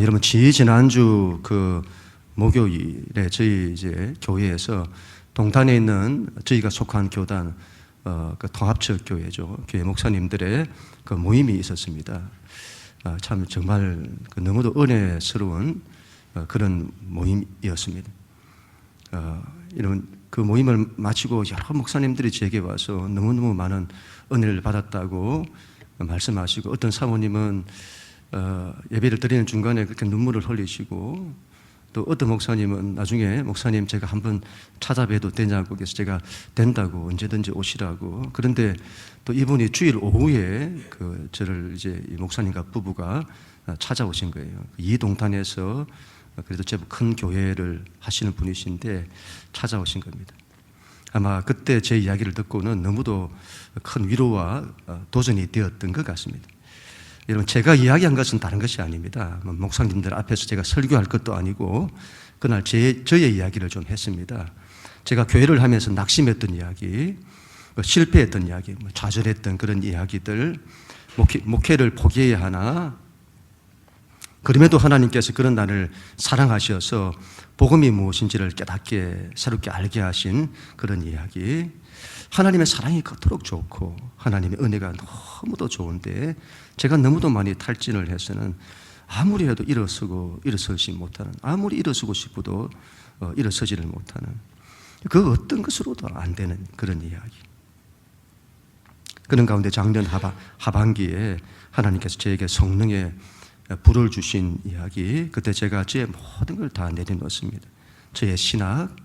여러분, 지난주 그 목요일에 저희 이제 교회에서 동탄에 있는 저희가 속한 교단, 그 통합적 교회죠. 교회 목사님들의 그 모임이 있었습니다. 참 정말 너무도 은혜스러운 그런 모임이었습니다. 이런 그 모임을 마치고 여러 목사님들이 제게 와서 너무너무 많은 은혜를 받았다고 말씀하시고, 어떤 사모님은 예배를 드리는 중간에 그렇게 눈물을 흘리시고, 또 어떤 목사님은 나중에 목사님 제가 한번 찾아뵈도 되냐고, 그래서 제가 된다고 언제든지 오시라고. 그런데 또 이분이 주일 오후에 저를 이제 이 목사님과 부부가 찾아오신 거예요. 이 동탄에서 그래도 제법 큰 교회를 하시는 분이신데 찾아오신 겁니다. 아마 그때 제 이야기를 듣고는 너무도 큰 위로와 도전이 되었던 것 같습니다. 여러분, 제가 이야기한 것은 다른 것이 아닙니다. 목사님들 앞에서 제가 설교할 것도 아니고, 그날 저의 이야기를 좀 했습니다. 제가 교회를 하면서 낙심했던 이야기, 실패했던 이야기, 좌절했던 그런 이야기들, 목회를 포기해야 하나, 그럼에도 하나님께서 그런 나를 사랑하셔서 복음이 무엇인지를 깨닫게, 새롭게 알게 하신 그런 이야기, 하나님의 사랑이 그토록 좋고 하나님의 은혜가 너무도 좋은데 제가 너무도 많이 탈진을 해서는 아무리 해도 일어서지 못하는, 아무리 일어서고 싶어도 일어서지를 못하는, 그 어떤 것으로도 안 되는 그런 이야기. 그런 가운데 작년 하반기에 하나님께서 저에게 성령의 불을 주신 이야기, 그때 제가 저의 모든 걸 다 내려놓습니다. 저의 신학,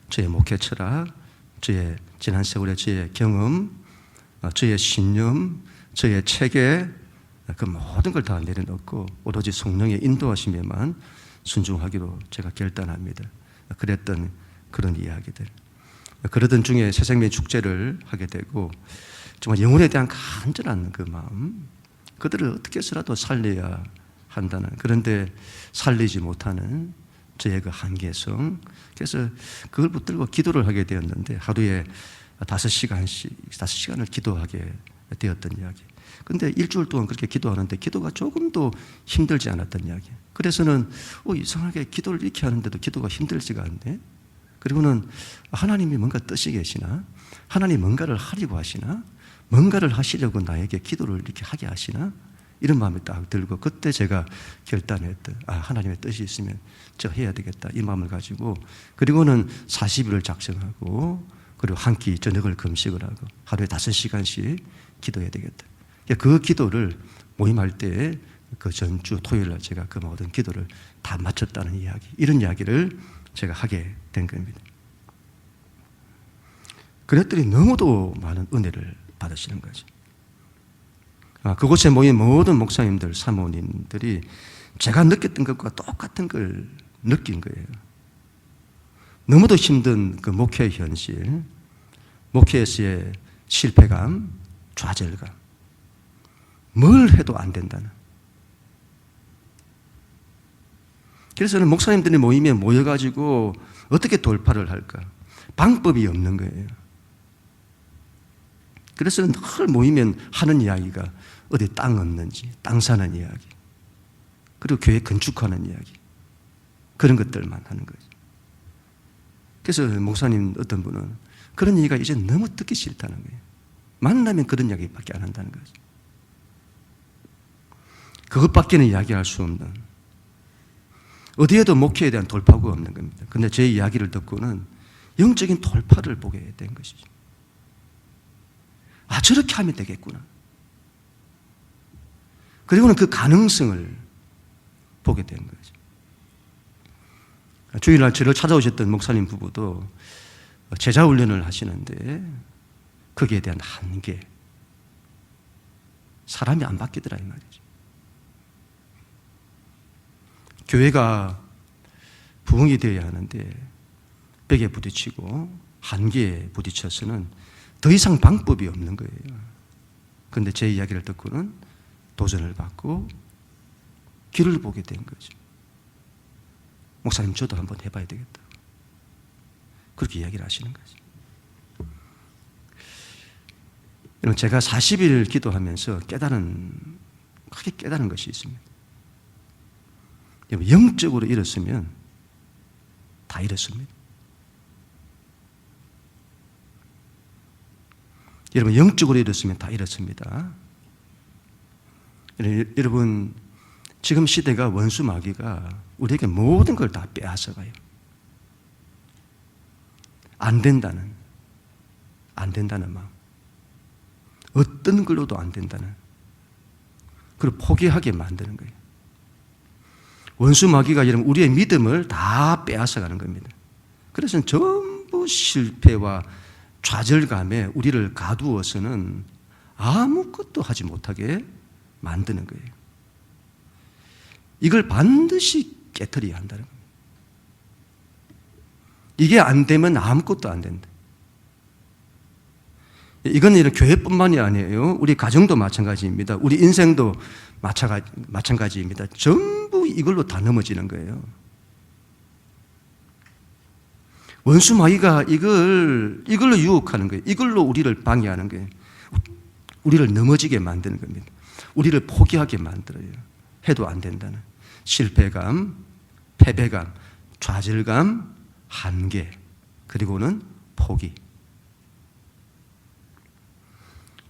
저의 목회 철학, 저의 지난 세월의 저의 경험, 저의 신념, 저의 체계, 그 모든 걸 다 내려놓고 오로지 성령의 인도하심에만 순종하기로 제가 결단합니다. 그랬던 그런 이야기들. 그러던 중에 새생명 축제를 하게 되고, 정말 영혼에 대한 간절한 그 마음, 그들을 어떻게 해서라도 살려야 한다는, 그런데 살리지 못하는 저의 그 한계성, 그래서 그걸 붙들고 기도를 하게 되었는데 하루에 5시간을 기도하게 되었던 이야기. 근데 일주일 동안 그렇게 기도하는데 기도가 조금도 힘들지 않았던 이야기. 그래서는 이상하게 기도를 이렇게 하는데도 기도가 힘들지가 않네. 그리고는 하나님이 뭔가 뜻이 계시나? 하나님 뭔가를 하려고 하시나? 뭔가를 하시려고 나에게 기도를 이렇게 하게 하시나? 이런 마음이 딱 들고, 그때 제가 결단했던, 하나님의 뜻이 있으면 저 해야 되겠다, 이 마음을 가지고, 그리고는 40일을 작정하고, 그리고 한 끼 저녁을 금식을 하고 하루에 5시간씩 기도해야 되겠다. 그 기도를 모임할 때 그 전주 토요일날 제가 그 모든 기도를 다 마쳤다는 이야기, 이런 이야기를 제가 하게 된 겁니다. 그랬더니 너무도 많은 은혜를 받으시는 거죠. 그곳에 모인 모든 목사님들, 사모님들이 제가 느꼈던 것과 똑같은 걸 느낀 거예요. 너무도 힘든 그 목회 현실, 목회에서의 실패감, 좌절감, 뭘 해도 안 된다는. 그래서 목사님들이 모임에 모여가지고 어떻게 돌파를 할까? 방법이 없는 거예요. 그래서 늘 모이면 하는 이야기가 어디 땅 없는지, 땅 사는 이야기, 그리고 교회 건축하는 이야기, 그런 것들만 하는 거죠. 그래서 목사님 어떤 분은 그런 얘기가 이제 너무 듣기 싫다는 거예요. 만나면 그런 이야기밖에 안 한다는 거죠. 그것밖에는 이야기할 수 없는, 어디에도 목회에 대한 돌파구가 없는 겁니다. 그런데 제 이야기를 듣고는 영적인 돌파를 보게 된 것이죠. 저렇게 하면 되겠구나. 그리고는 그 가능성을 보게 된 거죠. 주일날 저를 찾아오셨던 목사님 부부도 제자 훈련을 하시는데 거기에 대한 한계, 사람이 안 바뀌더라 이 말이죠. 교회가 부흥이 되어야 하는데 벽에 부딪히고 한계에 부딪혀서는 더 이상 방법이 없는 거예요. 그런데 제 이야기를 듣고는 도전을 받고 길을 보게 된 거죠. 목사님, 저도 한번 해봐야 되겠다. 그렇게 이야기를 하시는 거죠. 여러분, 제가 40일 기도하면서 크게 깨달은 것이 있습니다. 영적으로 잃었으면 다 잃었습니다. 여러분, 영적으로 잃었으면 다 잃었습니다. 여러분, 지금 시대가 원수 마귀가 우리에게 모든 걸 다 빼앗아가요. 안 된다는 마음. 어떤 걸로도 안 된다는. 그리고 포기하게 만드는 거예요. 원수 마귀가 여러분 우리의 믿음을 다 빼앗아가는 겁니다. 그래서 전부 실패와 좌절감에 우리를 가두어서는 아무것도 하지 못하게 만드는 거예요. 이걸 반드시 깨트려야 한다는 겁니다. 이게 안 되면 아무것도 안 된다. 이건 이런 교회뿐만이 아니에요. 우리 가정도 마찬가지입니다. 우리 인생도 마찬가지입니다. 전부 이걸로 다 넘어지는 거예요. 원수 마귀가 이걸로 유혹하는 거예요. 이걸로 우리를 방해하는 거예요. 우리를 넘어지게 만드는 겁니다. 우리를 포기하게 만들어요. 해도 안 된다는 실패감, 패배감, 좌절감, 한계, 그리고는 포기.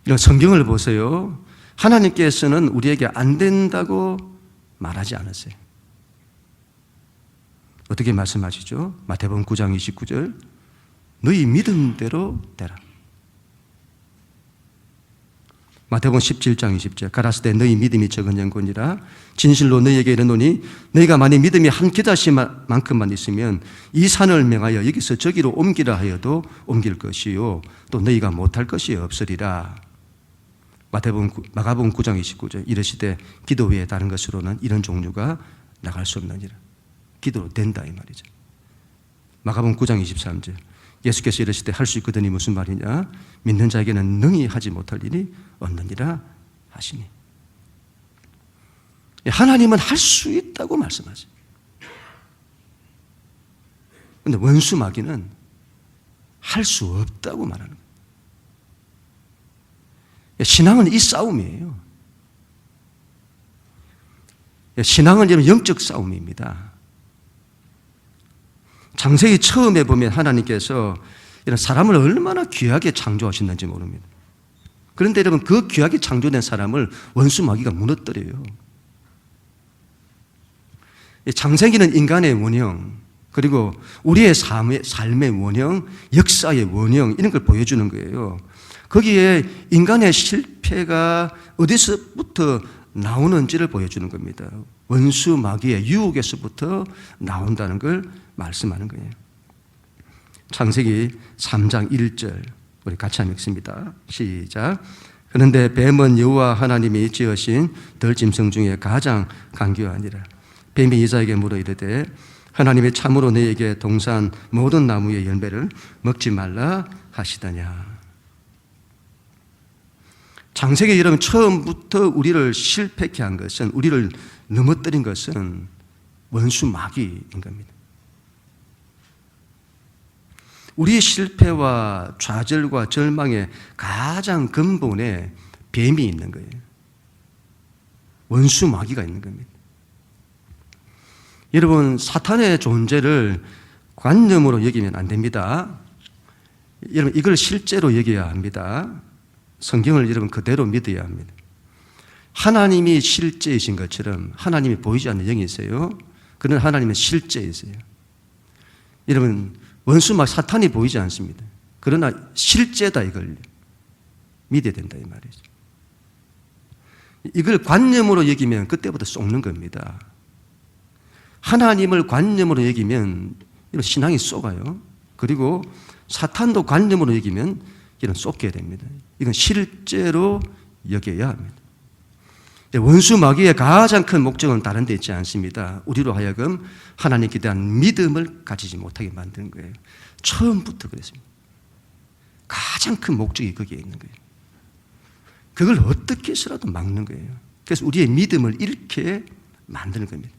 이런 성경을 보세요. 하나님께서는 우리에게 안 된다고 말하지 않았어요. 어떻게 말씀하시죠? 마태복음 9장 29절, 너희 믿음대로 되라. 마태복음 17장 20절, 가라사대 너희 믿음이 적은 영혼이라 진실로 너희에게 이르노니 너희가 만일 믿음이 한 겨자씨만큼만 있으면 이 산을 명하여 여기서 저기로 옮기라 하여도 옮길 것이요 또 너희가 못할 것이 없으리라. 마가복음 9장 29절, 이르시되 기도 외에 다른 것으로는 이런 종류가 나갈 수 없느니라. 기도로 된다 이 말이죠. 마가복음 9장 23절, 예수께서 이르시되 할 수 있거든이 무슨 말이냐? 믿는 자에게는 능히 하지 못할 일이 없느니라 하시니. 하나님은 할 수 있다고 말씀하세요. 그런데 원수 마귀는 할 수 없다고 말하는 거예요. 신앙은 이 싸움이에요. 신앙은 영적 싸움입니다. 창세기 처음에 보면 하나님께서 이런 사람을 얼마나 귀하게 창조하셨는지 모릅니다. 그런데 여러분, 그 귀하게 창조된 사람을 원수 마귀가 무너뜨려요. 창세기는 인간의 원형, 그리고 우리의 삶의 원형, 역사의 원형, 이런 걸 보여주는 거예요. 거기에 인간의 실패가 어디서부터 나오는지를 보여주는 겁니다. 원수 마귀의 유혹에서부터 나온다는 걸 말씀하는 거예요. 창세기 3장 1절 우리 같이 한번 읽습니다. 시작. 그런데 뱀은 여호와 하나님이 지으신 들짐승 중에 가장 간교하니라. 뱀이 여자에게 물어 이르되 하나님이 참으로 너에게 동산 모든 나무의 열매를 먹지 말라 하시더냐. 창세기 여러분 처음부터 우리를 실패케 한 것은, 우리를 넘어뜨린 것은 원수 마귀인 겁니다. 우리의 실패와 좌절과 절망의 가장 근본에 뱀이 있는 거예요. 원수 마귀가 있는 겁니다. 여러분, 사탄의 존재를 관념으로 여기면 안 됩니다. 여러분, 이걸 실제로 여겨야 합니다. 성경을 여러분 그대로 믿어야 합니다. 하나님이 실제이신 것처럼 하나님이 보이지 않는 영이 있어요. 그는 하나님은 실제이세요. 여러분, 원수 막 사탄이 보이지 않습니다. 그러나 실제다, 이걸 믿어야 된다 이 말이죠. 이걸 관념으로 여기면 그때부터 속는 겁니다. 하나님을 관념으로 여기면 신앙이 속아요. 그리고 사탄도 관념으로 여기면 이런 속게 됩니다. 이건 실제로 여겨야 합니다. 원수 마귀의 가장 큰 목적은 다른 데 있지 않습니다. 우리로 하여금 하나님께 대한 믿음을 가지지 못하게 만드는 거예요. 처음부터 그랬습니다. 가장 큰 목적이 거기에 있는 거예요. 그걸 어떻게 해서라도 막는 거예요. 그래서 우리의 믿음을 잃게 만드는 겁니다.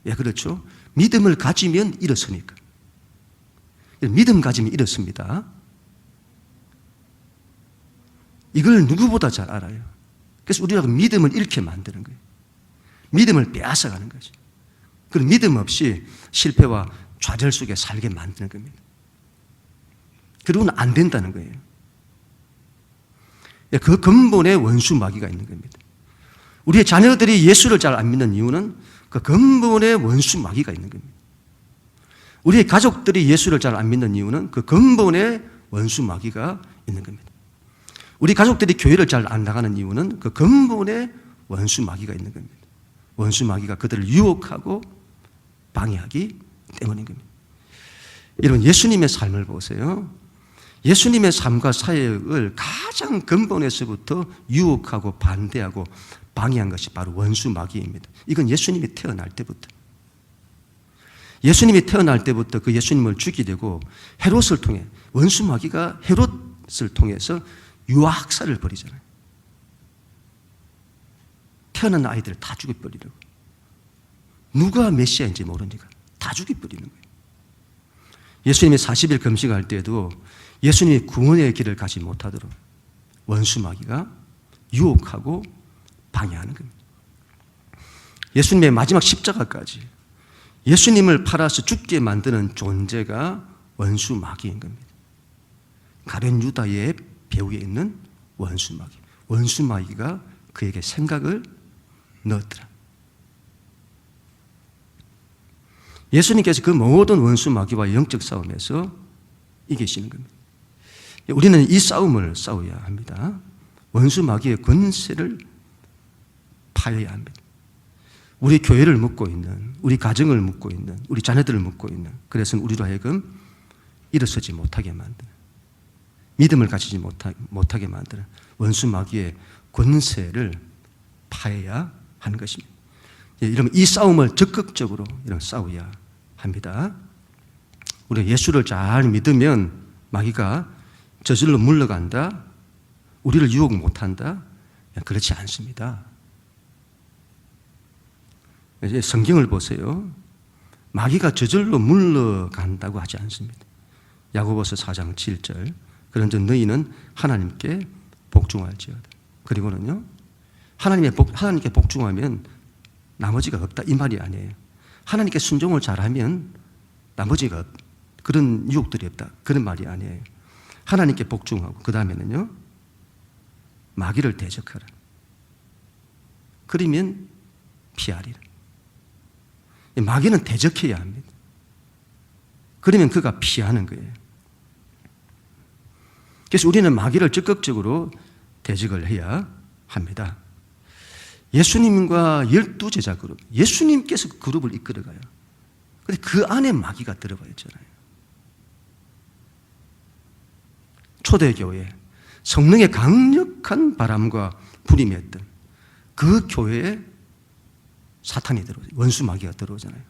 예, 그렇죠. 믿음을 가지면 일어서니까. 믿음 가지면 일어섭니다. 이걸 누구보다 잘 알아요. 그래서 우리가 믿음을 잃게 만드는 거예요. 믿음을 빼앗아가는 거죠. 그런 믿음 없이 실패와 좌절 속에 살게 만드는 겁니다. 그리고는 안 된다는 거예요. 그 근본에 원수 마귀가 있는 겁니다. 우리의 자녀들이 예수를 잘 안 믿는 이유는 그 근본에 원수 마귀가 있는 겁니다. 우리의 가족들이 예수를 잘 안 믿는 이유는 그 근본에 원수 마귀가 있는 겁니다. 우리 가족들이 교회를 잘 안 나가는 이유는 그 근본에 원수 마귀가 있는 겁니다. 원수 마귀가 그들을 유혹하고 방해하기 때문인 겁니다. 여러분, 예수님의 삶을 보세요. 예수님의 삶과 사역을 가장 근본에서부터 유혹하고 반대하고 방해한 것이 바로 원수 마귀입니다. 이건 예수님이 태어날 때부터. 예수님이 태어날 때부터 그 예수님을 죽이려고 헤롯을 통해, 원수 마귀가 헤롯을 통해서 유아학살을 벌이잖아요. 태어난 아이들을 다 죽여버리려고. 누가 메시아인지 모르니까 다 죽여버리는 거예요. 예수님이 40일 금식할 때도 예수님이 구원의 길을 가지 못하도록 원수 마귀가 유혹하고 방해하는 겁니다. 예수님의 마지막 십자가까지 예수님을 팔아서 죽게 만드는 존재가 원수 마귀인 겁니다. 가룟 유다의 배후에 있는 원수 마귀. 원수 마귀가 그에게 생각을 넣었더라. 예수님께서 그 모든 원수 마귀와 영적 싸움에서 이기시는 겁니다. 우리는 이 싸움을 싸워야 합니다. 원수 마귀의 권세를 파해야 합니다. 우리 교회를 묶고 있는, 우리 가정을 묶고 있는, 우리 자녀들을 묶고 있는, 그래서 우리로 하여금 일어서지 못하게 만드는, 믿음을 가지지 못하게 만드는 원수 마귀의 권세를 파해야 하는 것입니다. 이러면 이 싸움을 적극적으로 싸워야 합니다. 우리가 예수를 잘 믿으면 마귀가 저절로 물러간다, 우리를 유혹 못한다, 그렇지 않습니다. 이제 성경을 보세요. 마귀가 저절로 물러간다고 하지 않습니다. 야고보서 4장 7절. 그런즉 너희는 하나님께 복종할지어다. 그리고는요, 하나님께 복종하면 나머지가 없다, 이 말이 아니에요. 하나님께 순종을 잘하면 나머지가 그런 유혹들이 없다, 그런 말이 아니에요. 하나님께 복종하고 그 다음에는요, 마귀를 대적하라. 그러면 피하리라. 마귀는 대적해야 합니다. 그러면 그가 피하는 거예요. 그래서 우리는 마귀를 적극적으로 대적을 해야 합니다. 예수님과 12제자 그룹, 예수님께서 그룹을 이끌어가요. 그런데 그 안에 마귀가 들어가 있잖아요. 초대교회, 성령의 강력한 바람과 불이 맺던 그 교회에 사탄이 들어오죠. 원수 마귀가 들어오잖아요.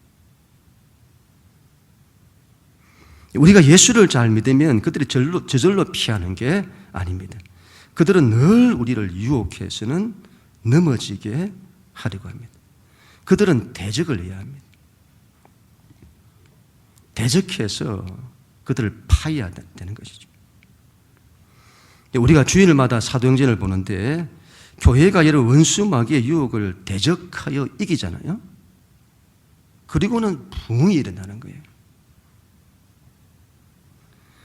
우리가 예수를 잘 믿으면 그들이 저절로 피하는 게 아닙니다. 그들은 늘 우리를 유혹해서는 넘어지게 하려고 합니다. 그들은 대적을 해야 합니다. 대적해서 그들을 파해야 되는 것이죠. 우리가 주일마다 사도행전을 보는데 교회가 여러 원수 마귀의 유혹을 대적하여 이기잖아요. 그리고는 부흥이 일어나는 거예요.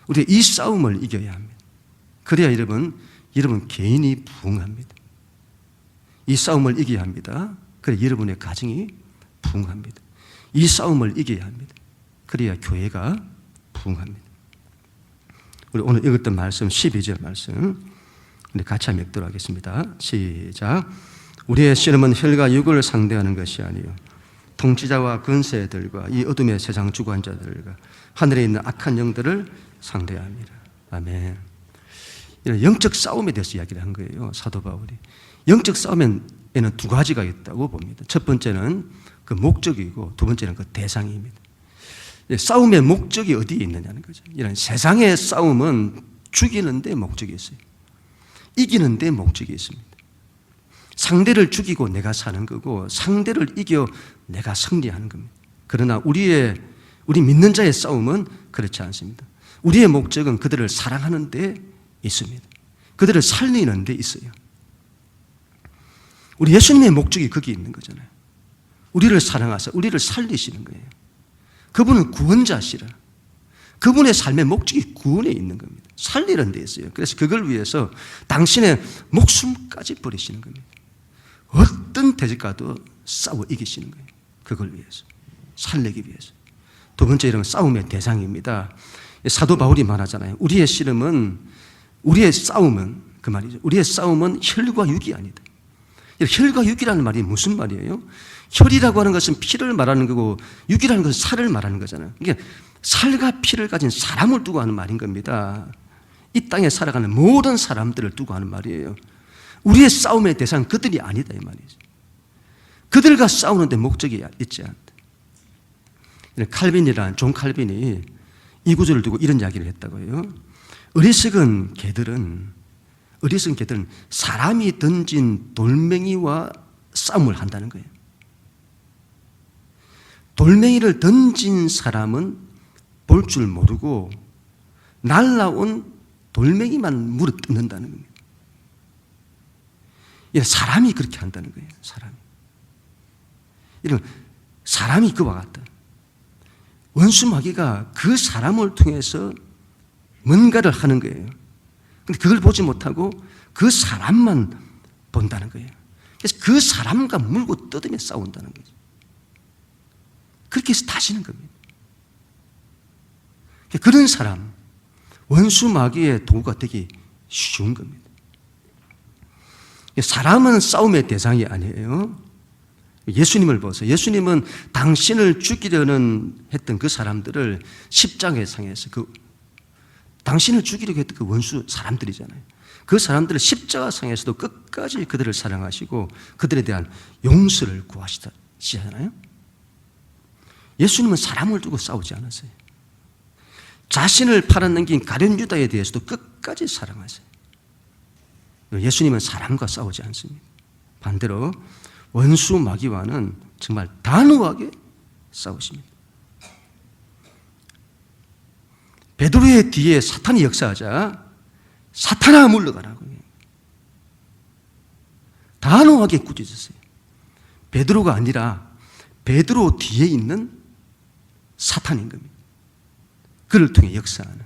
우리가 이 싸움을 이겨야 합니다. 그래야 여러분 개인이 부흥합니다. 이 싸움을 이겨야 합니다. 그래야 여러분의 가정이 부흥합니다. 이 싸움을 이겨야 합니다. 그래야 교회가 부흥합니다. 우리 오늘 읽었던 말씀 12절 말씀 우리 같이 한번 읽도록 하겠습니다. 시작. 우리의 씨름은 혈과 육을 상대하는 것이 아니요 통치자와 권세들과 이 어둠의 세상 주관자들과 하늘에 있는 악한 영들을 상대합니다. 아멘. 이런 영적 싸움에 대해서 이야기를 한 거예요, 사도 바울이. 영적 싸움에는 두 가지가 있다고 봅니다. 첫 번째는 그 목적이고 두 번째는 그 대상입니다. 싸움의 목적이 어디에 있느냐는 거죠. 이런 세상의 싸움은 죽이는 데 목적이 있어요. 이기는 데 목적이 있습니다. 상대를 죽이고 내가 사는 거고 상대를 이겨 내가 승리하는 겁니다. 그러나 우리 믿는 자의 싸움은 그렇지 않습니다. 우리의 목적은 그들을 사랑하는 데 있습니다. 그들을 살리는 데 있어요. 우리 예수님의 목적이 거기 있는 거잖아요. 우리를 사랑하사 우리를 살리시는 거예요. 그분은 구원자시라. 그분의 삶의 목적이 구원에 있는 겁니다. 살리는 데 있어요. 그래서 그걸 위해서 당신의 목숨까지 버리시는 겁니다. 어떤 대적과도 싸워 이기시는 거예요. 그걸 위해서, 살리기 위해서. 두 번째 이런 싸움의 대상입니다. 사도 바울이 말하잖아요. 우리의 싸움은 그 말이죠. 우리의 싸움은 혈과 육이 아니다. 혈과 육이라는 말이 무슨 말이에요? 혈이라고 하는 것은 피를 말하는 거고 육이라는 것은 살을 말하는 거잖아요. 이게 살과 피를 가진 사람을 두고 하는 말인 겁니다. 이 땅에 살아가는 모든 사람들을 두고 하는 말이에요. 우리의 싸움의 대상은 그들이 아니다 이 말이죠. 그들과 싸우는데 목적이 있지 않다. 존 칼빈이 이 구절을 두고 이런 이야기를 했다고 해요. 어리석은 개들은 사람이 던진 돌멩이와 싸움을 한다는 거예요. 돌멩이를 던진 사람은 볼 줄 모르고 날라온 돌멩이만 물어 뜯는다는 겁니다. 사람이 그렇게 한다는 거예요. 사람이 그와 같다. 원수 마귀가 그 사람을 통해서 뭔가를 하는 거예요. 근데 그걸 보지 못하고 그 사람만 본다는 거예요. 그래서 그 사람과 물고 뜯으며 싸운다는 거죠. 그렇게 해서 다시는 겁니다. 그런 사람, 원수 마귀의 도구가 되기 쉬운 겁니다. 사람은 싸움의 대상이 아니에요. 예수님을 보세요. 예수님은 당신을 죽이려는 했던 그 사람들을 십자가에 상해서 당신을 죽이려고 했던 그 원수 사람들이잖아요. 그 사람들을 십자가 상에서도 끝까지 그들을 사랑하시고 그들에 대한 용서를 구하시잖아요. 예수님은 사람을 두고 싸우지 않았어요. 자신을 팔아넘긴 가룟 유다에 대해서도 끝까지 사랑하세요. 예수님은 사람과 싸우지 않습니다. 반대로 원수 마귀와는 정말 단호하게 싸우십니다. 베드로의 뒤에 사탄이 역사하자 사탄아 물러가라고 단호하게 꾸짖었어요. 베드로가 아니라 베드로 뒤에 있는 사탄인 겁니다. 그를 통해 역사하는.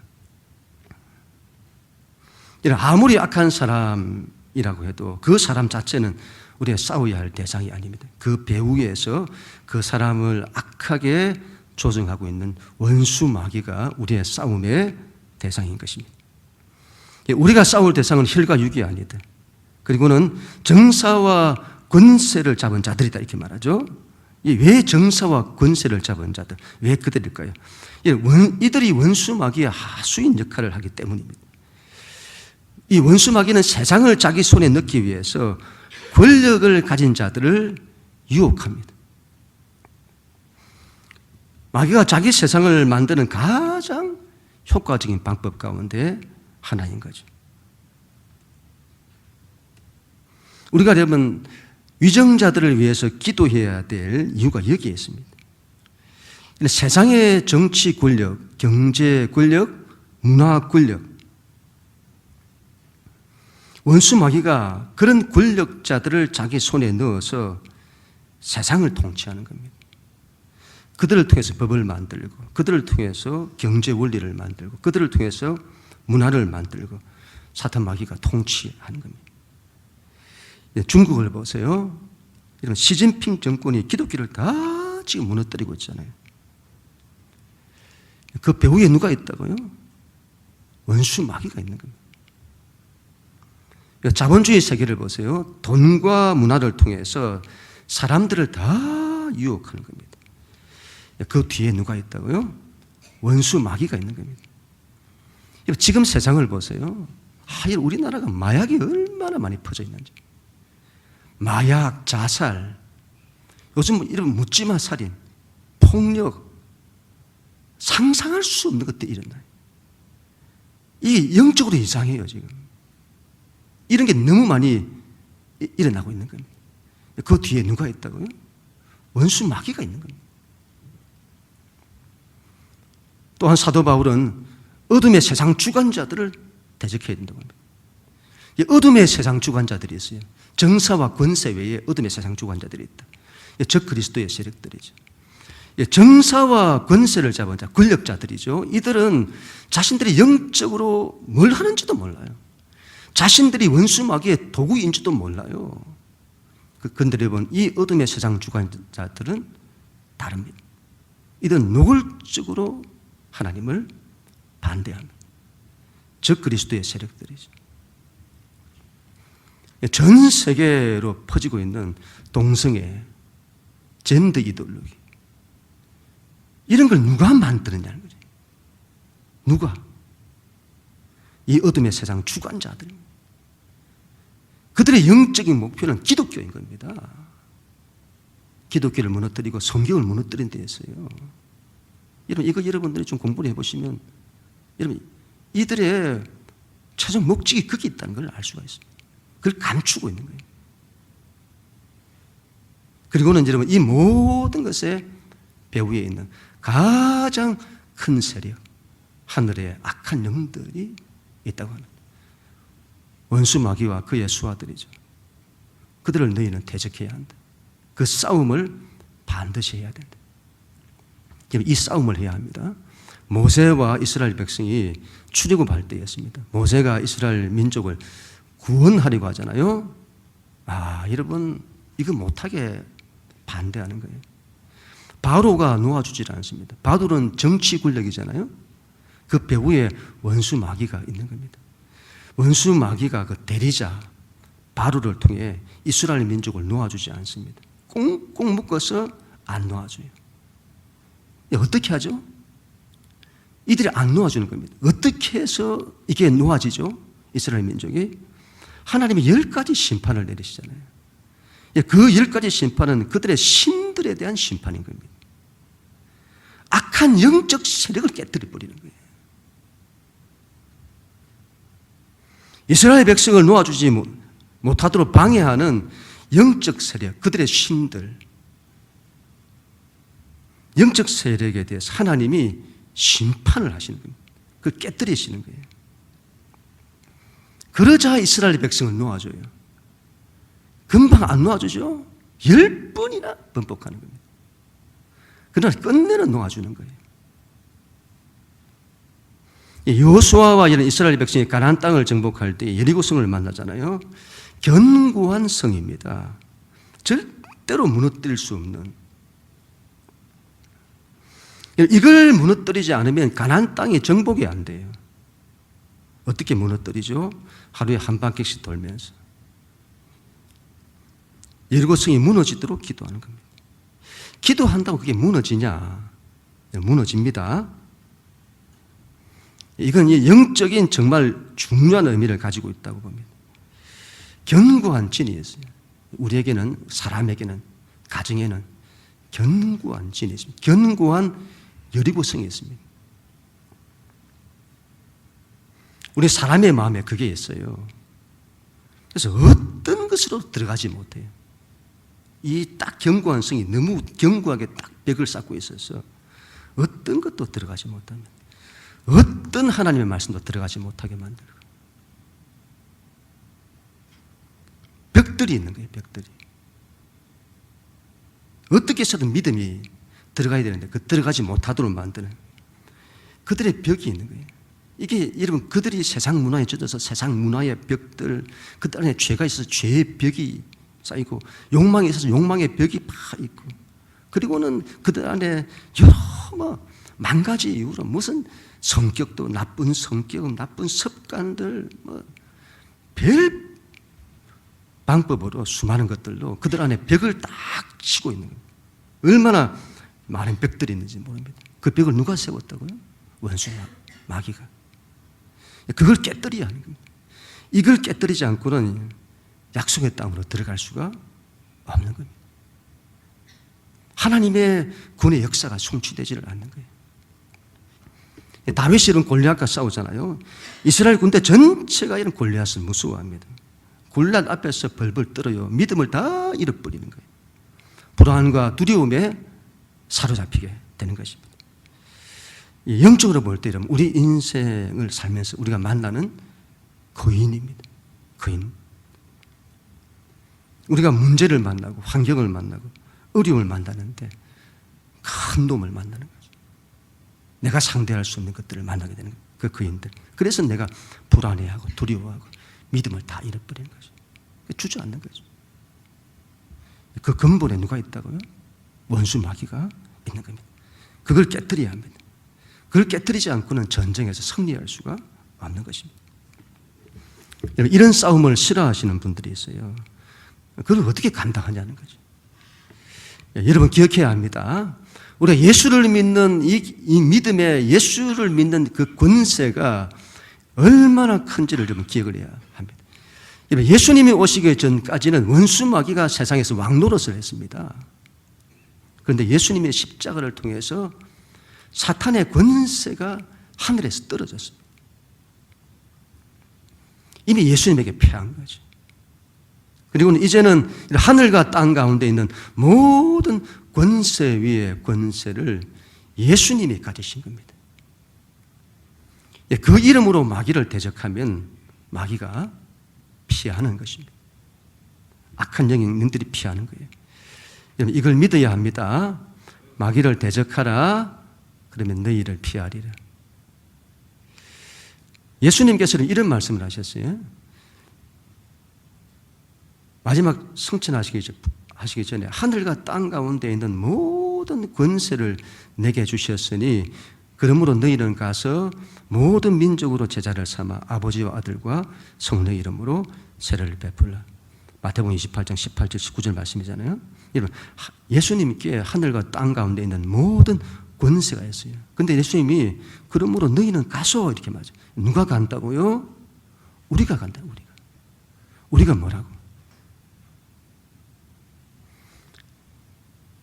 아무리 악한 사람이라고 해도 그 사람 자체는 우리가 싸워야 할 대상이 아닙니다. 그 배후에서 그 사람을 악하게 조정하고 있는 원수 마귀가 우리의 싸움의 대상인 것입니다. 우리가 싸울 대상은 혈과 육이 아니다. 그리고는 정사와 권세를 잡은 자들이다 이렇게 말하죠. 왜 정사와 권세를 잡은 자들? 왜 그들일까요? 이들이 원수 마귀의 하수인 역할을 하기 때문입니다. 이 원수 마귀는 세상을 자기 손에 넣기 위해서 권력을 가진 자들을 유혹합니다. 마귀가 자기 세상을 만드는 가장 효과적인 방법 가운데 하나인 거죠. 우리가 여러분 위정자들을 위해서 기도해야 될 이유가 여기에 있습니다. 세상의 정치 권력, 경제 권력, 문화 권력, 원수 마귀가 그런 권력자들을 자기 손에 넣어서 세상을 통치하는 겁니다. 그들을 통해서 법을 만들고, 그들을 통해서 경제 원리를 만들고, 그들을 통해서 문화를 만들고, 사탄 마귀가 통치하는 겁니다. 중국을 보세요. 이런 시진핑 정권이 기독교를 다 지금 무너뜨리고 있잖아요. 그 배후에 누가 있다고요? 원수 마귀가 있는 겁니다. 자본주의 세계를 보세요. 돈과 문화를 통해서 사람들을 다 유혹하는 겁니다. 그 뒤에 누가 있다고요? 원수 마귀가 있는 겁니다. 지금 세상을 보세요. 우리나라가 마약이 얼마나 많이 퍼져 있는지. 마약, 자살, 요즘 이런 묻지마 살인, 폭력, 상상할 수 없는 것들이 일어나요. 이게 영적으로 이상해요, 지금. 이런 게 너무 많이 일어나고 있는 겁니다. 그 뒤에 누가 있다고요? 원수 마귀가 있는 겁니다. 또한 사도 바울은 어둠의 세상 주관자들을 대적해야 된다고 합니다. 어둠의 세상 주관자들이 있어요. 정사와 권세 외에 어둠의 세상 주관자들이 있다. 적 그리스도의 세력들이죠. 정사와 권세를 잡은 자, 권력자들이죠. 이들은 자신들이 영적으로 뭘 하는지도 몰라요. 자신들이 원수 마귀의 도구인지도 몰라요. 그런데 여러분, 이 어둠의 세상 주관자들은 다릅니다. 이들은 노골적으로 하나님을 반대합니다. 적 그리스도의 세력들이죠. 전 세계로 퍼지고 있는 동성애, 젠더 이데올로기, 이런 걸 누가 만들었냐는 거죠. 누가? 이 어둠의 세상 주관자들. 그들의 영적인 목표는 기독교인 겁니다. 기독교를 무너뜨리고 성경을 무너뜨린 데 있어요. 여러분, 이거 여러분들이 좀 공부를 해보시면, 여러분, 이들의 최종 목적이 거기 있다는 걸 알 수가 있습니다. 그걸 감추고 있는 거예요. 그리고는 여러분, 이 모든 것의 배후에 있는 가장 큰 세력, 하늘의 악한 영들이 있다고 하는 원수 마귀와 그의 수하들이죠. 그들을 너희는 대적해야 한다. 그 싸움을 반드시 해야 된다. 이 싸움을 해야 합니다. 모세와 이스라엘 백성이 출애굽할 때였습니다. 모세가 이스라엘 민족을 구원하려고 하잖아요. 여러분, 이거 못하게 반대하는 거예요. 바로가 놓아주질 않습니다. 바로는 정치 권력이잖아요. 그 배후에 원수 마귀가 있는 겁니다. 원수 마귀가 그 대리자 바로를 통해 이스라엘 민족을 놓아주지 않습니다. 꽁꽁 묶어서 안 놓아줘요. 어떻게 하죠? 이들이 안 놓아주는 겁니다. 어떻게 해서 이게 놓아지죠? 이스라엘 민족이 하나님이 10가지 심판을 내리시잖아요. 그 10가지 심판은 그들의 신들에 대한 심판인 겁니다. 악한 영적 세력을 깨뜨려 버리는 거예요. 이스라엘 백성을 놓아주지 못하도록 방해하는 영적 세력, 그들의 신들, 영적 세력에 대해서 하나님이 심판을 하시는 겁니다. 그걸 깨뜨리시는 거예요. 그러자 이스라엘 백성을 놓아줘요. 금방 안 놓아주죠? 10번이나 번복하는 겁니다. 그러나 끝내는 놓아주는 거예요. 여호수아와 이런 이스라엘 백성이 가나안 땅을 정복할 때 여리고성을 만나잖아요. 견고한 성입니다. 절대로 무너뜨릴 수 없는. 이걸 무너뜨리지 않으면 가나안 땅이 정복이 안 돼요. 어떻게 무너뜨리죠? 하루에 한 바퀴씩 돌면서 여리고성이 무너지도록 기도하는 겁니다. 기도한다고 그게 무너지냐? 무너집니다. 이건 영적인 정말 중요한 의미를 가지고 있다고 봅니다. 견고한 진이 있어요. 우리에게는, 사람에게는, 가정에는 견고한 진이 있습니다. 견고한 여리고성이 있습니다. 우리 사람의 마음에 그게 있어요. 그래서 어떤 것으로 들어가지 못해요. 이 딱 견고한 성이 너무 견고하게 딱 벽을 쌓고 있어서 어떤 것도 들어가지 못합니다. 어떤 하나님의 말씀도 들어가지 못하게 만들고 벽들이 있는 거예요. 벽들이. 어떻게 해서든 믿음이 들어가야 되는데 그 들어가지 못하도록 만드는 그들의 벽이 있는 거예요. 이게 여러분, 그들이 세상 문화에 젖어서 세상 문화의 벽들, 그들 안에 죄가 있어서 죄의 벽이 쌓이고 욕망에 있어서 욕망의 벽이 파 있고, 그리고는 그들 안에 여러 만 가지 이유로 무슨 성격도 나쁜 성격, 나쁜 습관들, 별 방법으로 수많은 것들로 그들 안에 벽을 딱 치고 있는 거예요. 얼마나 많은 벽들이 있는지 모릅니다. 그 벽을 누가 세웠다고요? 원수 마귀가. 그걸 깨뜨려야 하는 겁니다. 이걸 깨뜨리지 않고는 약속의 땅으로 들어갈 수가 없는 겁니다. 하나님의 구원의 역사가 성취되지를 않는 거예요. 다윗이 이런 골리앗과 싸우잖아요. 이스라엘 군대 전체가 이런 골리앗을 무서워합니다. 골리앗 앞에서 벌벌 떨어요. 믿음을 다 잃어버리는 거예요. 불안과 두려움에 사로잡히게 되는 것입니다. 영적으로 볼 때 우리 인생을 살면서 우리가 만나는 거인입니다. 거인. 우리가 문제를 만나고 환경을 만나고 어려움을 만나는데 큰 놈을 만나는 거죠. 내가 상대할 수 없는 것들을 만나게 되는 거예요. 그 거인들. 그래서 내가 불안해하고 두려워하고 믿음을 다 잃어버리는 거죠. 주저앉는 거죠. 그 근본에 누가 있다고요? 원수 마귀가 있는 겁니다. 그걸 깨뜨려야 합니다. 그걸 깨뜨리지 않고는 전쟁에서 승리할 수가 없는 것입니다. 이런 싸움을 싫어하시는 분들이 있어요. 그걸 어떻게 감당하냐는 거죠. 여러분 기억해야 합니다. 우리가 예수를 믿는 이 믿음의 예수를 믿는 그 권세가 얼마나 큰지를 여러분 기억을 해야 합니다. 예수님이 오시기 전까지는 원수 마귀가 세상에서 왕노릇을 했습니다. 그런데 예수님의 십자가를 통해서 사탄의 권세가 하늘에서 떨어졌습니다. 이미 예수님에게 패한 거죠. 그리고 이제는 하늘과 땅 가운데 있는 모든 권세 위의 권세를 예수님이 가지신 겁니다. 그 이름으로 마귀를 대적하면 마귀가 피하는 것입니다. 악한 영인들이 피하는 거예요. 여러분 이걸 믿어야 합니다. 마귀를 대적하라. 그러면 너희를 피하리라. 예수님께서는 이런 말씀을 하셨어요. 마지막 승천하시기 전에 하늘과 땅 가운데 있는 모든 권세를 내게 주셨으니 그러므로 너희는 가서 모든 민족으로 제자를 삼아 아버지와 아들과 성령의 이름으로 세례를 베풀라. 마태복음 28장 18절 19절 말씀이잖아요. 여러분 예수님께 하늘과 땅 가운데 있는 모든 권세가 있어요. 그런데 예수님이 그러므로 너희는 가서 이렇게 말하죠. 누가 간다고요? 우리가 간다. 우리가 뭐라고?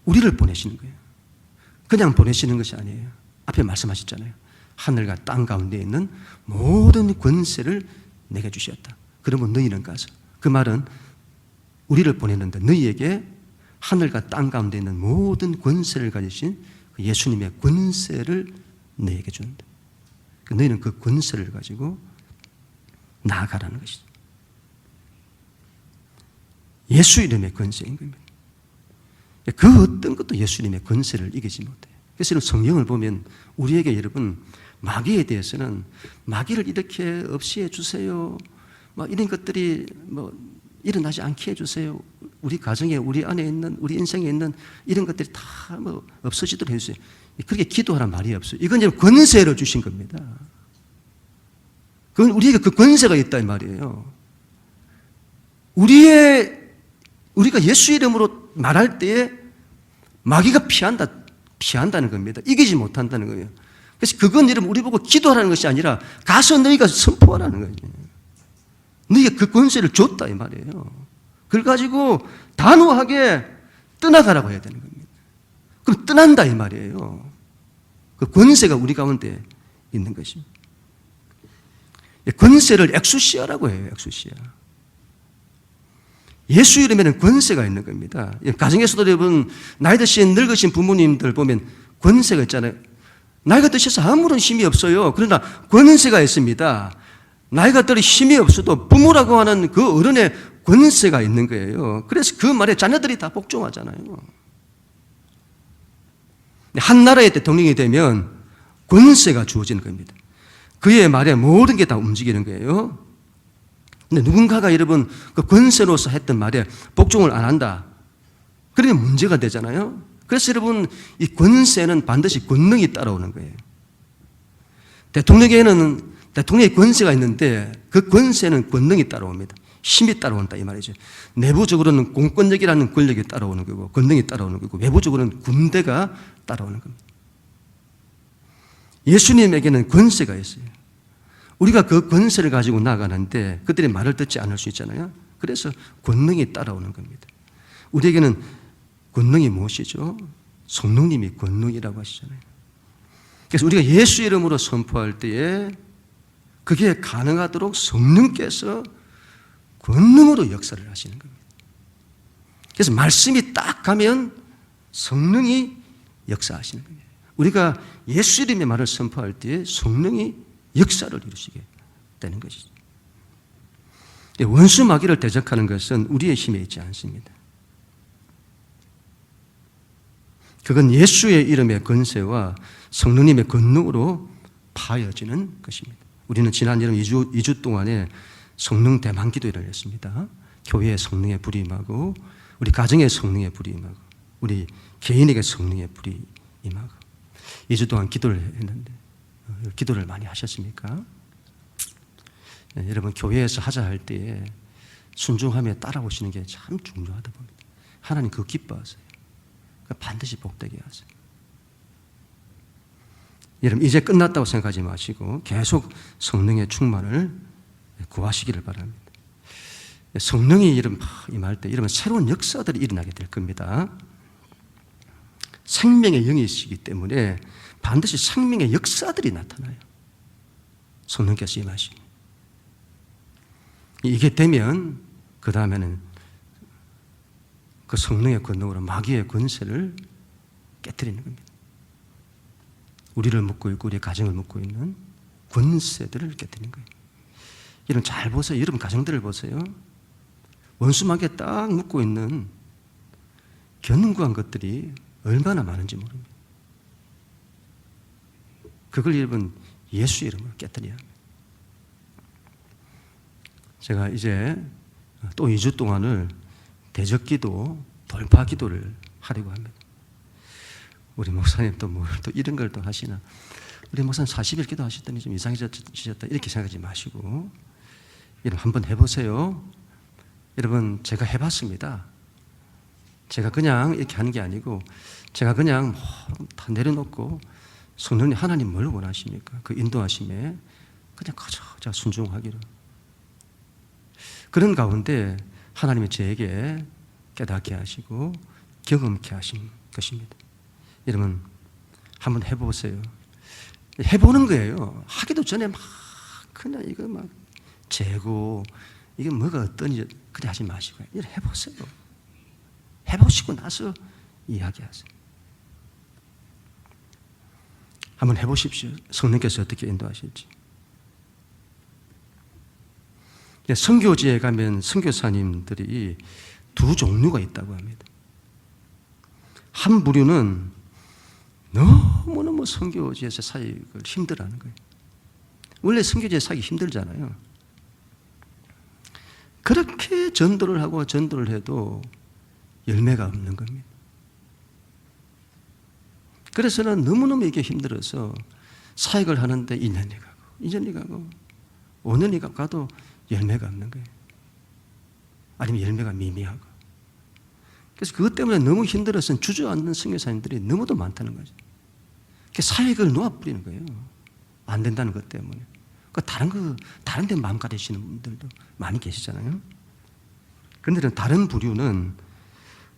우리를 보내시는 거예요. 그냥 보내시는 것이 아니에요. 앞에 말씀하셨잖아요. 하늘과 땅 가운데 있는 모든 권세를 내게 주셨다. 그러면 너희는 가서. 그 말은 우리를 보내는데 너희에게 하늘과 땅 가운데 있는 모든 권세를 가지신 예수님의 권세를 너희에게 준다. 너희는 그 권세를 가지고 나아가라는 것이죠. 예수 이름의 권세인 겁니다. 그 어떤 것도 예수님의 권세를 이기지 못해요. 그래서 성경을 보면 우리에게 여러분 마귀에 대해서는 마귀를 이렇게 없이 해주세요. 이런 것들이 일어나지 않게 해주세요. 우리 가정에 우리 안에 있는 우리 인생에 있는 이런 것들이 다 없어지도록 해주세요. 그렇게 기도하란 말이 없어요. 이건 이제 권세로 주신 겁니다. 그건 우리에게 그 권세가 있다 이 말이에요. 우리가 예수 이름으로 말할 때에 마귀가 피한다는 겁니다. 이기지 못한다는 거예요. 그래서 그건 여러분 우리 보고 기도하라는 것이 아니라 가서 너희가 선포하라는 거예요. 너희가 그 권세를 줬다 이 말이에요. 그걸 가지고 단호하게 떠나가라고 해야 되는 겁니다. 그럼 떠난다 이 말이에요. 그 권세가 우리 가운데 있는 것입니다. 권세를 엑수시아라고 해요. 엑수시아. 예수 이름에는 권세가 있는 겁니다. 가정에서도 여러분 나이 드신 늙으신 부모님들 보면 권세가 있잖아요. 나이가 드셔서 아무런 힘이 없어요. 그러나 권세가 있습니다. 나이가 들어 힘이 없어도 부모라고 하는 그 어른의 권세가 있는 거예요. 그래서 그 말에 자녀들이 다 복종하잖아요. 한 나라의 대통령이 되면 권세가 주어지는 겁니다. 그의 말에 모든 게 다 움직이는 거예요. 근데 누군가가 여러분 그 권세로서 했던 말에 복종을 안 한다. 그러면 문제가 되잖아요. 그래서 여러분 이 권세는 반드시 권능이 따라오는 거예요. 대통령에게는 대통령의 권세가 있는데 그 권세는 권능이 따라옵니다. 힘이 따라온다 이 말이죠. 내부적으로는 공권력이라는 권력이 따라오는 거고 권능이 따라오는 거고 외부적으로는 군대가 따라오는 겁니다. 예수님에게는 권세가 있어요. 우리가 그 권세를 가지고 나가는데 그들의 말을 듣지 않을 수 있잖아요. 그래서 권능이 따라오는 겁니다. 우리에게는 권능이 무엇이죠? 성령님이 권능이라고 하시잖아요. 그래서 우리가 예수 이름으로 선포할 때에 그게 가능하도록 성령께서 권능으로 역사를 하시는 겁니다. 그래서 말씀이 딱 가면 성령이 역사하시는 겁니다. 우리가 예수 이름의 말을 선포할 때에 성령이 역사를 이루시게 되는 것이죠. 원수 마귀를 대적하는 것은 우리의 힘에 있지 않습니다. 그건 예수의 이름의 권세와 성령님의 권능으로 파여지는 것입니다. 우리는 지난 여름 2주 동안에 성령 대만 기도회를 했습니다. 교회에 성령의 불이 임하고, 우리 가정에 성령의 불이 임하고, 우리 개인에게 성령의 불이 임하고, 2주 동안 기도를 했는데 기도를 많이 하셨습니까? 네, 여러분, 교회에서 하자 할 때에 순종하며 따라오시는 게 참 중요하다 봅니다. 하나님 그거 기뻐하세요. 그러니까 반드시 복되게 하세요. 여러분, 이제 끝났다고 생각하지 마시고 계속 성령의 충만을 구하시기를 바랍니다. 성령이 임할 때 이러면 새로운 역사들이 일어나게 될 겁니다. 생명의 영이시기 때문에 반드시 생명의 역사들이 나타나요. 성령께서 임하시니. 이게 되면 그 다음에는 그 성령의 권능으로 마귀의 권세를 깨뜨리는 겁니다. 우리를 묶고 있고 우리의 가정을 묶고 있는 권세들을 깨뜨리는 거예요. 여러분 잘 보세요. 여러분 가정들을 보세요. 원수 마귀에 딱 묶고 있는 견고한 것들이 얼마나 많은지 모릅니다. 그걸 여러분 예수의 이름으로 깨뜨려야 합니다. 제가 이제 또 2주 동안을 대적기도, 돌파기도를 하려고 합니다. 우리 목사님 또 이런 걸 또 하시나. 우리 목사님 40일 기도하셨더니 좀 이상해지셨다 이렇게 생각하지 마시고 여러분 한번 해보세요. 여러분 제가 해봤습니다. 제가 그냥 이렇게 하는 게 아니고 제가 그냥 다 내려놓고 성령님 하나님 뭘 원하십니까? 그 인도하심에 그냥 가자 순종하기를. 그런 가운데 하나님이 저에게 깨닫게 하시고 경험케 하신 것입니다. 여러분 한번 해보세요. 해보는 거예요. 하기도 전에 막 그냥 이거 막 재고 이게 뭐가 어떤지 그래 하지 마시고 해보세요. 해보시고 나서 이야기하세요. 한번 해보십시오. 성령께서 어떻게 인도하실지. 선교지에 가면 선교사님들이 두 종류가 있다고 합니다. 한 부류는 너무너무 선교지에서 사역을 힘들어하는 거예요. 원래 선교지에서 사역이 힘들잖아요. 그렇게 전도를 하고 전도를 해도 열매가 없는 겁니다. 그래서는 너무너무 이게 힘들어서 사역을 하는데 2년이 가고 2년이 가고 5년이 가도 열매가 없는 거예요. 아니면 열매가 미미하고. 그래서 그것 때문에 너무 힘들어서 주저앉는 선교사님들이 너무도 많다는 거죠. 사역을 놓아버리는 거예요. 안 된다는 것 때문에. 다른 데 마음 가리시는 분들도 많이 계시잖아요. 그런데 다른 부류는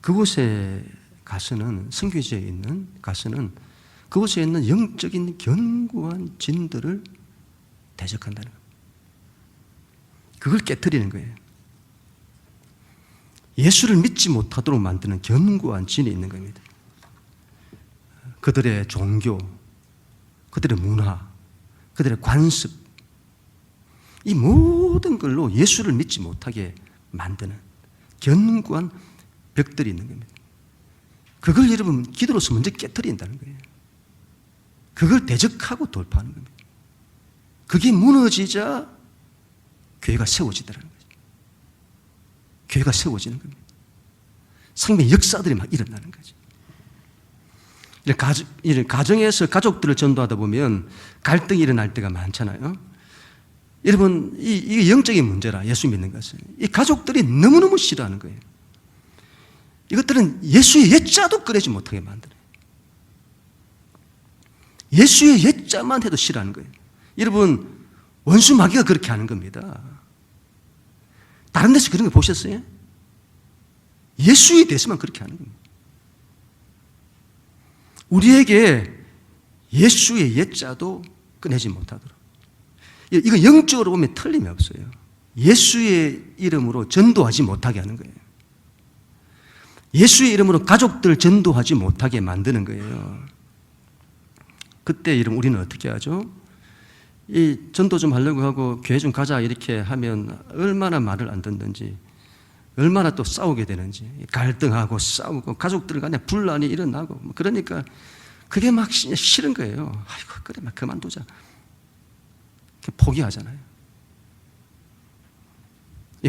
그곳에 가서는, 선교지에 있는 가서는 그곳에 있는 영적인 견고한 진들을 대적한다는 거예요. 그걸 깨뜨리는 거예요. 예수를 믿지 못하도록 만드는 견고한 진이 있는 겁니다. 그들의 종교, 그들의 문화, 그들의 관습, 이 모든 걸로 예수를 믿지 못하게 만드는 견고한 벽들이 있는 겁니다. 그걸 여러분 기도로서 먼저 깨뜨린다는 거예요. 그걸 대적하고 돌파하는 겁니다. 그게 무너지자 교회가 세워지더라는 거죠. 교회가 세워지는 겁니다. 생명의 역사들이 막 일어나는 거죠. 가정에서 가족들을 전도하다 보면 갈등이 일어날 때가 많잖아요. 여러분, 이게 영적인 문제라, 예수 믿는 것은. 이 가족들이 너무너무 싫어하는 거예요. 이것들은 예수의 옛자도 꺼내지 못하게 만들어요. 예수의 옛자만 해도 싫어하는 거예요. 여러분, 원수 마귀가 그렇게 하는 겁니다. 다른 데서 그런 거 보셨어요? 예수에 대해서만 그렇게 하는 겁니다. 우리에게 예수의 옛자도 꺼내지 못하도록. 이거 영적으로 보면 틀림이 없어요. 예수의 이름으로 전도하지 못하게 하는 거예요. 예수의 이름으로 가족들 전도하지 못하게 만드는 거예요. 그때 이름 우리는 어떻게 하죠? 이 전도 좀 하려고 하고 교회 좀 가자 이렇게 하면 얼마나 말을 안 듣는지 얼마나 또 싸우게 되는지, 갈등하고 싸우고 가족들 간에 분란이 일어나고, 그러니까 그게 막 싫은 거예요. 아이고 그래 막 그만두자. 포기하잖아요.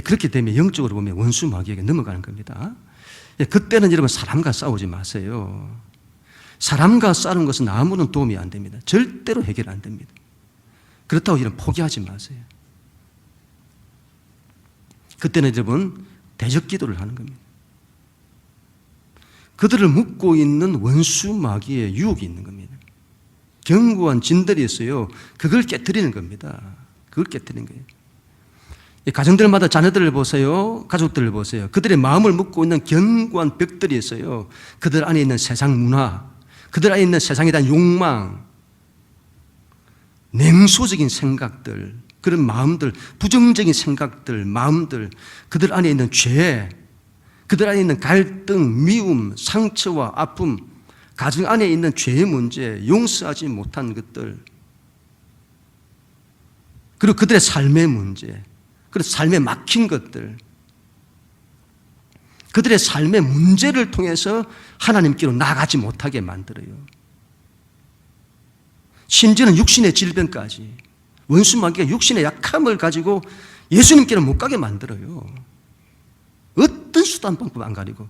그렇게 되면 영적으로 보면 원수 마귀에게 넘어가는 겁니다. 그때는 여러분 사람과 싸우지 마세요. 사람과 싸우는 것은 아무런 도움이 안 됩니다. 절대로 해결 안 됩니다. 그렇다고 이런 포기하지 마세요. 그때는 여러분 대적 기도를 하는 겁니다. 그들을 묶고 있는 원수 마귀의 유혹이 있는 겁니다. 견고한 진들이 있어요. 그걸 깨트리는 겁니다. 그걸 깨트리는 거예요. 가정들마다 자녀들을 보세요. 가족들을 보세요. 그들의 마음을 묶고 있는 견고한 벽들이 있어요. 그들 안에 있는 세상 문화, 그들 안에 있는 세상에 대한 욕망, 냉소적인 생각들, 그런 마음들, 부정적인 생각들, 마음들, 그들 안에 있는 죄, 그들 안에 있는 갈등, 미움, 상처와 아픔, 가정 안에 있는 죄의 문제, 용서하지 못한 것들, 그리고 그들의 삶의 문제, 그리고 삶에 막힌 것들, 그들의 삶의 문제를 통해서 하나님께로 나가지 못하게 만들어요. 심지어는 육신의 질병까지, 원수 마귀가 육신의 약함을 가지고 예수님께로 못 가게 만들어요. 어떤 수단 방법 안 가리고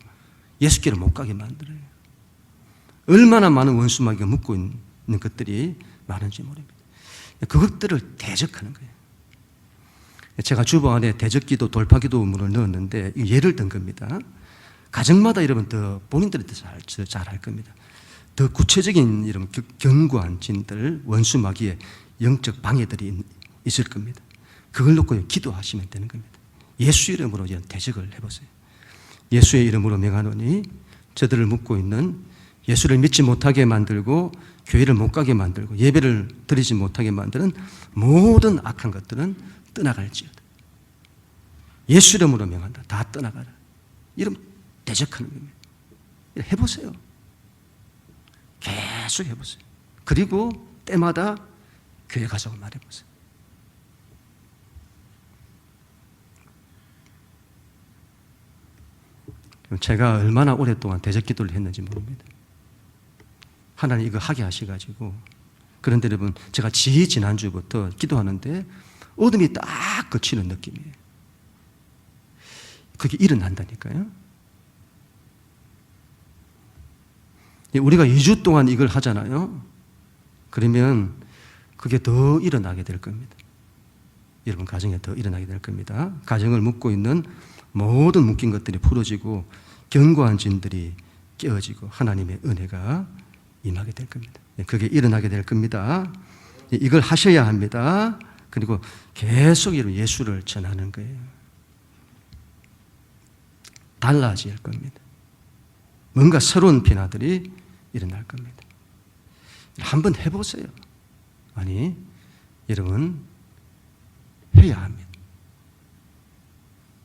예수께로 못 가게 만들어요. 얼마나 많은 원수 마귀가 묶고 있는 것들이 많은지 모릅니다. 그것들을 대적하는 거예요. 제가 주보 안에 대적기도, 돌파기도문을 넣었는데 예를 든 겁니다. 가정마다 여러분 더 본인들이 더 잘 알 겁니다. 더 구체적인 이런 견고한 진들, 원수 마귀의 영적 방해들이 있을 겁니다. 그걸 놓고 기도하시면 되는 겁니다. 예수 이름으로 대적을 해보세요. 예수의 이름으로 명하노니 저들을 묶고 있는, 예수를 믿지 못하게 만들고 교회를 못 가게 만들고 예배를 드리지 못하게 만드는 모든 악한 것들은 떠나갈지어다. 예수 이름으로 명한다. 다 떠나가라. 이름 대적하는 겁니다. 해보세요. 계속 해보세요. 그리고 때마다 교회 가자고 말해보세요. 제가 얼마나 오랫동안 대적 기도를 했는지 모릅니다. 하나님 이거 하게 하셔가지고. 그런데 여러분, 제가 지난주부터 기도하는데 어둠이 딱 그치는 느낌이에요. 그게 일어난다니까요. 우리가 2주 동안 이걸 하잖아요. 그러면 그게 더 일어나게 될 겁니다. 여러분 가정에 더 일어나게 될 겁니다. 가정을 묶고 있는 모든 묶인 것들이 풀어지고 견고한 진들이 깨어지고 하나님의 은혜가 임하게 될 겁니다. 그게 일어나게 될 겁니다. 이걸 하셔야 합니다. 그리고 계속 예수를 전하는 거예요. 달라질 겁니다. 뭔가 새로운 변화들이 일어날 겁니다. 한번 해보세요. 아니, 여러분 해야 합니다.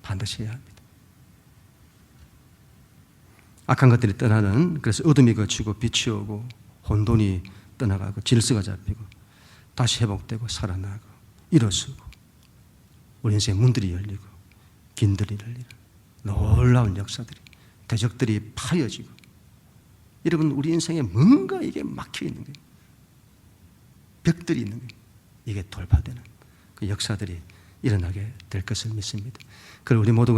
반드시 해야 합니다. 악한 것들이 떠나는, 그래서 어둠이 거치고 빛이 오고 혼돈이 떠나가고 질서가 잡히고 다시 회복되고 살아나고 일어서고 우리 인생의 문들이 열리고 긴들이 열리는 놀라운 역사들이, 대적들이 파여지고, 여러분 우리 인생에 뭔가 이게 막혀 있는 거예요. 벽들이 있는 거예요. 이게 돌파되는 그 역사들이 일어나게 될 것을 믿습니다. 그리고 우리 모두가